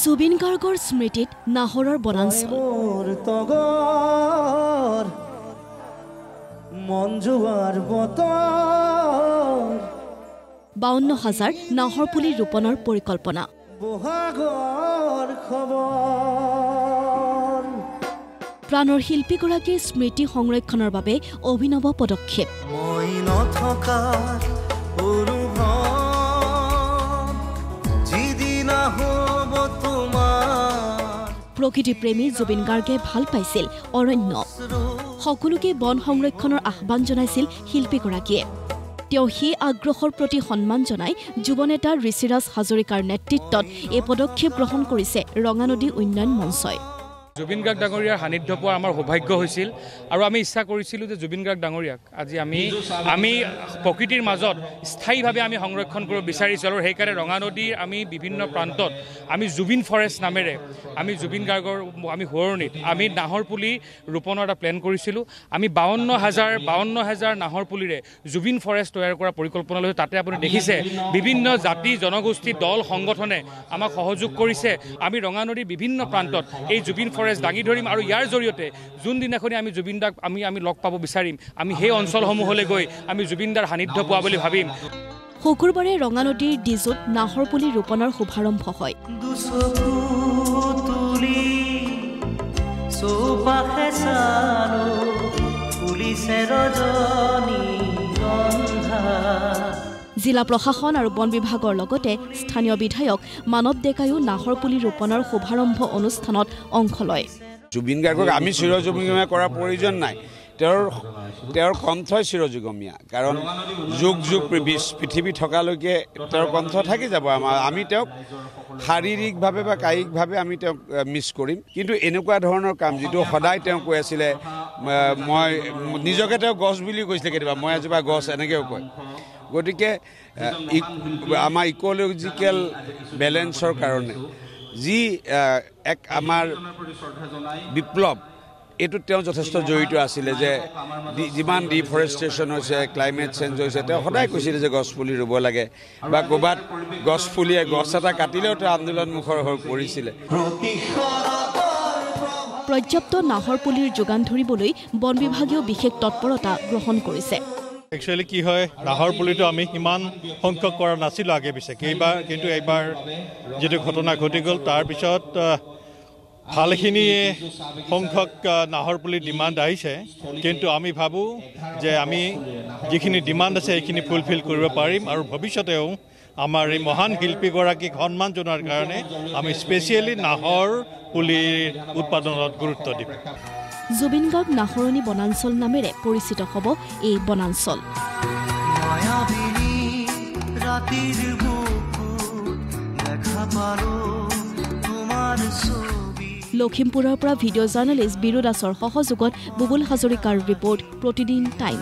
জুবিন গাৰ্গৰ স্মৃতিত নাহৰৰ বনাঞ্চল মঞ্জুৱাৰ বতৰ 52,000 নাহৰ পুলি ৰোপণৰ পৰিকল্পনা প্ৰাণৰ শিল্পীগৰাকীৰ স্মৃতি সংৰক্ষণৰ বাবে অভিনৱ পদক্ষেপ প্ৰকৃতি প্ৰেমী জুবিন গাৰ্গে ভাল পাইছিল অৰণ্য সকলোকে বন সংৰক্ষণৰ আহ্বান জনাইছিল শিল্পীগৰাকীয়ে তেওঁ সেই আগ্ৰহৰ প্ৰতি সন্মান জনাই যুৱনেতা ঋষিৰাজ হাজৰিকাৰ নেতৃত্বত এই পদক্ষেপ গ্ৰহণ কৰিছে ৰঙানদী উন্নয়ন মঞ্চই জুবিন গাৰ্গ ডাঙৰীয়াৰ সান্নিধ্য পোৱাৰ আমাৰ সৌভাগ্য হৈছিল আৰু আমি ইচ্ছা কৰিছিলোঁ যে জুবিন গাৰ্গ ডাঙৰীয়াক আজি আমি প্ৰকৃতিৰ মাজত স্থায়ীভাৱে আমি সংৰক্ষণ কৰিব বিচাৰিছোঁ আৰু সেইকাৰণে ৰঙানদীৰ আমি বিভিন্ন প্ৰান্তত আমি জুবিন ফৰেষ্ট নামেৰে আমি জুবিন গাৰ্গৰ আমি সোঁৱৰণিত আমি নাহৰ পুলি ৰোপণৰ এটা প্লেন কৰিছিলোঁ আমি 52,000 নাহৰ পুলিৰে জুবিন ফৰেষ্ট তৈয়াৰ কৰা পৰিকল্পনা লৈছোঁ তাতে আপুনি দেখিছে বিভিন্ন জাতি জনগোষ্ঠী দল সংগঠনে আমাক সহযোগ কৰিছে আমি ৰঙানদীৰ বিভিন্ন প্ৰান্তত এই জুবিন দাঙি ধৰিম আৰু ইয়াৰ জৰিয়তে যোনদিনাখনি আমি জুবিন দাক আমি লগ পাব বিচাৰিম আমি সেই অঞ্চলসমূহলৈ গৈ আমি জুবিন দাৰ সান্নিধ্য পোৱা বুলি ভাবিম শুকুৰবাৰে ৰঙানদীৰ ডিজুত নাহৰ পুলি ৰোপণৰ শুভাৰম্ভ হয় জিলা প্ৰশাসন আৰু বন বিভাগৰ লগতে স্থানীয় বিধায়ক মানৱ ডেকায়ো নাহৰ পুলি ৰোপণৰ শুভাৰম্ভ অনুষ্ঠানত অংশ লয় জুবিন গাৰ্গক আমি চিৰযুগমীয়া কৰাৰ প্ৰয়োজন নাই তেওঁৰ কণ্ঠই চিৰযুগমীয়া কাৰণ যুগ পৃথিৱী থকালৈকে তেওঁৰ কণ্ঠ থাকি যাব আমি তেওঁক শাৰীৰিকভাৱে বা কায়িকভাৱে আমি তেওঁক মিছ কৰিম কিন্তু এনেকুৱা ধৰণৰ কাম যিটো সদায় তেওঁ কৈ আছিলে মই নিজকে তেওঁ গছ বুলি কৈছিলে কেতিয়াবা মই এজোপা গছ এনেকৈও কয় গতিকে আমাৰ ইক'লজিকেল বেলেঞ্চৰ কাৰণে যি এক আমাৰ বিপ্লৱ এইটো তেওঁ যথেষ্ট জড়িত আছিলে যে যিমান ডিফৰেষ্টেশ্যন হৈছে ক্লাইমেট চেঞ্জ হৈছে তেওঁ সদায় কৈছিলে যে গছপুলি ৰুব লাগে বা ক'ৰবাত গছপুলিয়ে গছ এটা কাটিলেও তেওঁ আন্দোলনমুখৰ হৈ পৰিছিলে পৰ্যাপ্ত নাহৰ পুলিৰ যোগান ধৰিবলৈ বন বিভাগেও বিশেষ তৎপৰতা গ্ৰহণ কৰিছে একচুৱেলি কি হয় নাহৰ পুলিটো আমি ইমান সংখ্যক কৰা নাছিলোঁ আগে পিছে কিন্তু এইবাৰ যিটো ঘটনা ঘটি গ'ল তাৰপিছত ভালখিনি সংখ্যক নাহৰ পুলিৰ ডিমাণ্ড আহিছে কিন্তু আমি ভাবোঁ যে আমি যিখিনি ডিমাণ্ড আছে সেইখিনি ফুলফিল কৰিব পাৰিম আৰু ভৱিষ্যতেও আমাৰ এই মহান শিল্পীগৰাকীক সন্মান জনোৱাৰ কাৰণে আমি স্পেচিয়েলি নাহৰ পুলিৰ উৎপাদনত গুৰুত্ব দিম জুবিন গাৰ্গ নাহৰণী বনাঞ্চল নামেৰে পৰিচিত হ'ব এই বনাঞ্চল লখিমপুৰৰ পৰা ভিডিঅ' জাৰ্নেলিষ্ট বীৰু দাসৰ সহযোগত বুবুল হাজৰিকাৰ ৰিপৰ্ট প্ৰতিদিন টাইম